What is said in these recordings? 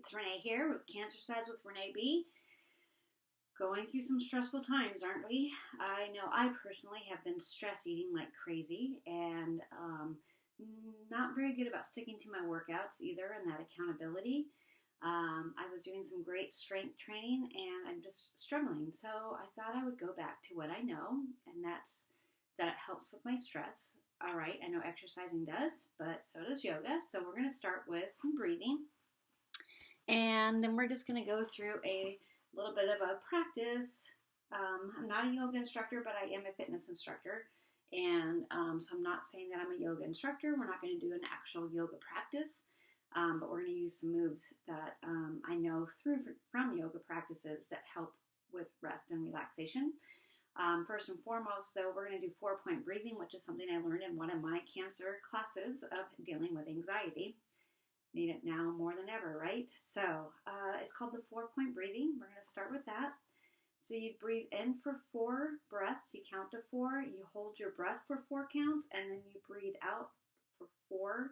It's Renee here with Cancercise with Renee B. Going through some stressful times, aren't we? I know I personally have been stress eating like crazy and not very good about sticking to my workouts either and that accountability. I was doing some great strength training and I'm just struggling. So I thought I would go back to what I know, and that's that it helps with my stress. All right, I know exercising does, but so does yoga. So we're going to start with some breathing. And then we're just going to go through a little bit of a practice. I'm not a yoga instructor, but I am a fitness instructor. And so I'm not saying that I'm a yoga instructor. We're not going to do an actual yoga practice, but we're going to use some moves that I know from yoga practices that help with rest and relaxation. First and foremost, though, we're going to do 4-point breathing, which is something I learned in one of my cancer classes of dealing with anxiety. Need it now more than ever, right? So it's called the 4-point breathing. We're going to start with that. So you breathe in for 4 breaths. You count to 4. You hold your breath for 4 counts, and then you breathe out for 4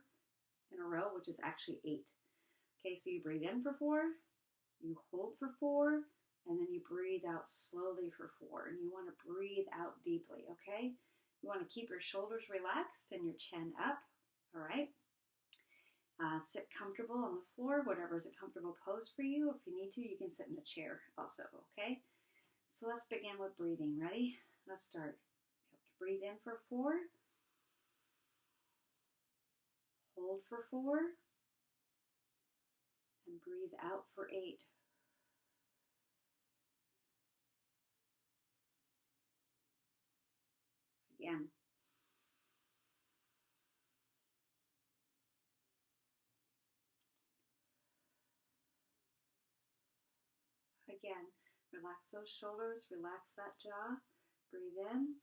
in a row, which is actually 8. Okay, so you breathe in for 4, you hold for 4, and then you breathe out slowly for 4. And you want to breathe out deeply, okay? You want to keep your shoulders relaxed and your chin up, all right? Sit comfortable on the floor, whatever is a comfortable pose for you. If you need to, you can sit in a chair also, okay? So let's begin with breathing. Ready? Let's start. Breathe in for 4. Hold for 4. And breathe out for 8. Again. Again, relax those shoulders, relax that jaw. Breathe in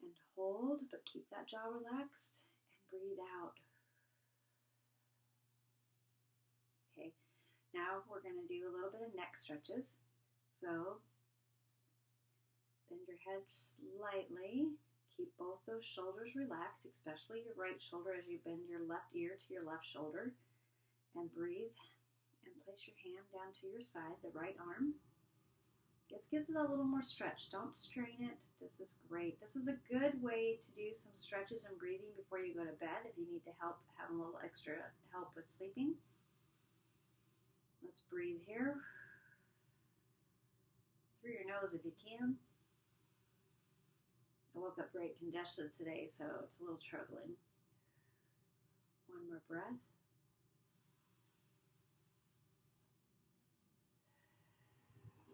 and hold, but keep that jaw relaxed, and breathe out. Okay, now we're going to do a little bit of neck stretches. So bend your head slightly. Keep both those shoulders relaxed, especially your right shoulder as you bend your left ear to your left shoulder. And breathe. And place your hand down to your side, the right arm. Just gives it a little more stretch. Don't strain it. This is great. This is a good way to do some stretches and breathing before you go to bed if you need to have a little extra help with sleeping. Let's breathe here. Through your nose if you can. I woke up very congested today, so it's a little troubling. One more breath.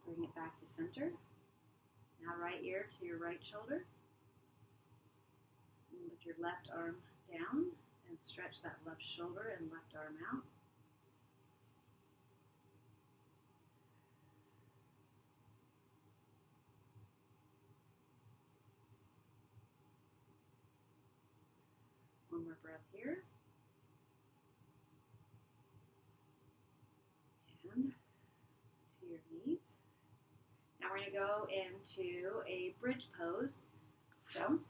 Bring it back to center. Now right ear to your right shoulder. And put your left arm down and stretch that left shoulder and left arm out. One more breath here. And to your knees. Now we're going to go into a bridge pose. So, I'm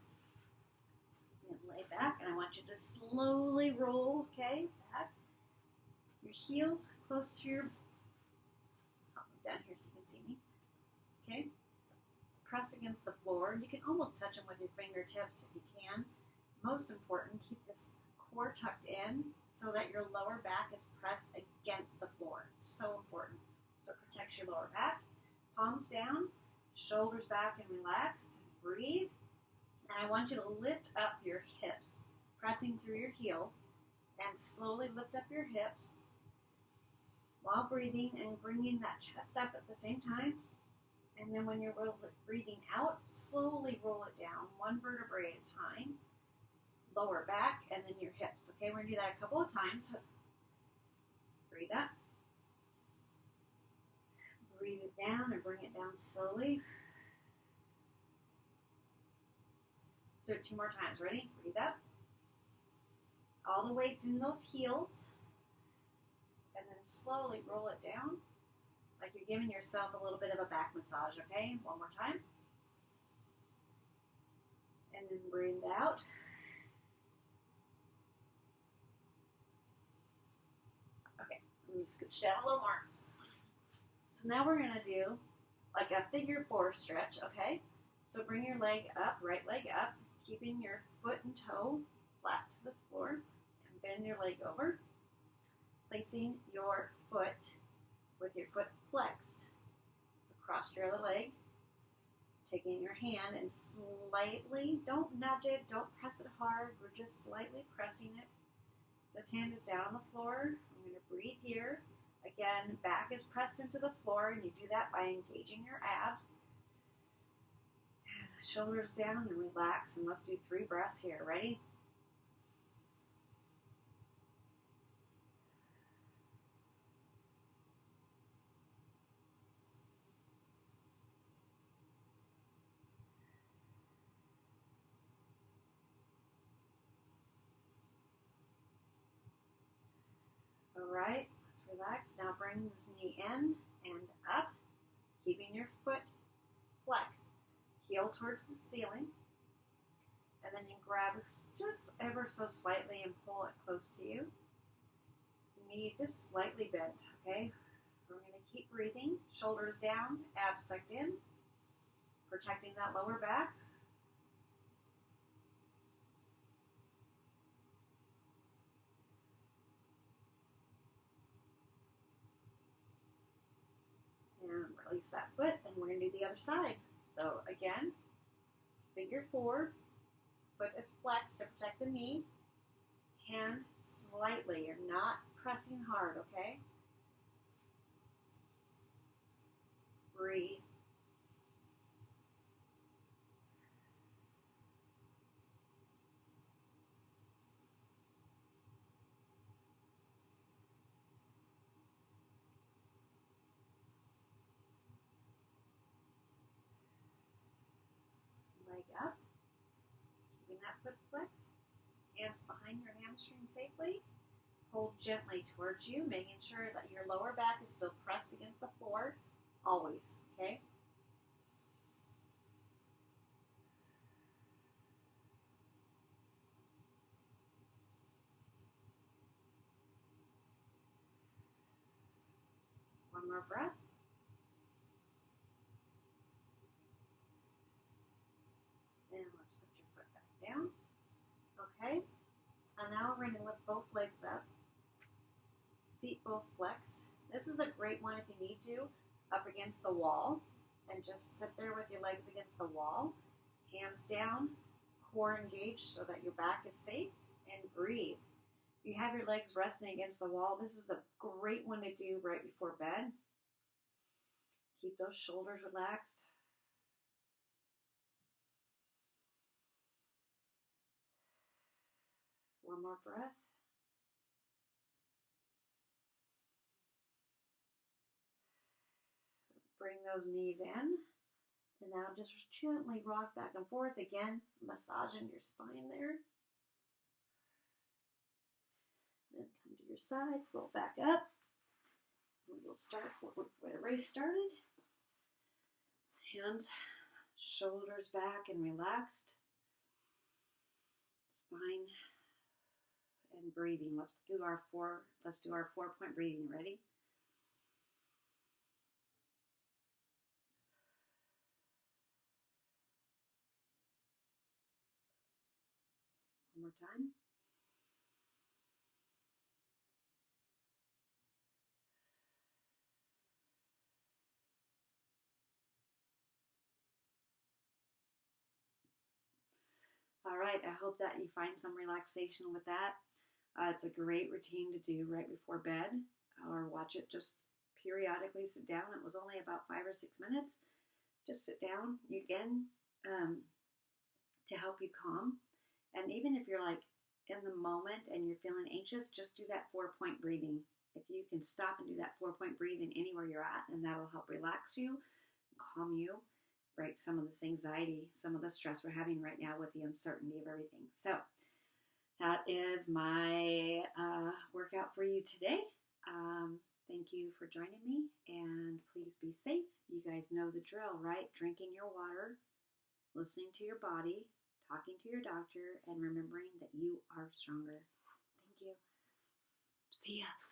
going to lay back, and I want you to slowly roll, okay, back. Your heels close to your, down here so you can see me, okay, pressed against the floor. You can almost touch them with your fingertips if you can. Most important, keep this core tucked in so that your lower back is pressed against the floor. So important. So it protects your lower back. Palms down, shoulders back and relaxed. Breathe. And I want you to lift up your hips, pressing through your heels, and slowly lift up your hips while breathing and bringing that chest up at the same time. And then when you're breathing out, slowly roll it down, one vertebrae at a time. Lower back and then your hips. Okay, we're going to do that a couple of times. Breathe up. Breathe it down and bring it down slowly. So 2 more times. Ready? Breathe up. All the weight's in those heels. And then slowly roll it down like you're giving yourself a little bit of a back massage, okay? One more time. And then breathe out. Let me scooch down a little more. So now we're going to do like a figure 4 stretch, okay? So bring your leg up, right leg up, keeping your foot and toe flat to the floor, and bend your leg over, placing your foot with your foot flexed across your other leg, taking your hand and slightly, don't nudge it, don't press it hard, we're just slightly pressing it. This hand is down on the floor. I'm going to breathe here. Again, back is pressed into the floor, and you do that by engaging your abs. And shoulders down and relax, and let's do 3 breaths here. Ready? All right, let's relax. Now bring this knee in and up, keeping your foot flexed. Heel towards the ceiling. And then you grab just ever so slightly and pull it close to you. Knee just slightly bent, okay? We're going to keep breathing. Shoulders down, abs tucked in, protecting that lower back. And release that foot, and we're going to do the other side. So again, it's figure 4. Foot is flexed to protect the knee. Hand slightly. You're not pressing hard, okay? Breathe. Leg up. Keeping that foot flexed. Hands behind your hamstring safely. Hold gently towards you, making sure that your lower back is still pressed against the floor. Always, okay? One more breath. And let's put your foot back down. Okay? And now we're going to lift both legs up. Feet both flexed. This is a great one if you need to, up against the wall. And just sit there with your legs against the wall. Hands down, core engaged so that your back is safe, and breathe. If you have your legs resting against the wall, this is a great one to do right before bed. Keep those shoulders relaxed. One more breath. Bring those knees in. And now just gently rock back and forth. Again, massaging your spine there. Then come to your side, roll back up. And we'll start where the race started. Hands, shoulders back and relaxed. Spine and breathing. Let's do our 4-point breathing. Ready? One more time. All right, I hope that you find some relaxation with that. It's a great routine to do right before bed, or watch it just periodically. Sit down. It was only about 5 or 6 minutes. Just sit down again to help you calm. And even if you're like in the moment and you're feeling anxious, just do that 4-point breathing. If you can stop and do that 4-point breathing anywhere you're at, then that'll help relax you, calm you, break some of this anxiety, some of the stress we're having right now with the uncertainty of everything. So that is my workout for you today. Thank you for joining me, and please be safe. You guys know the drill, right? Drinking your water, listening to your body, talking to your doctor, and remembering that you are stronger. Thank you. See ya.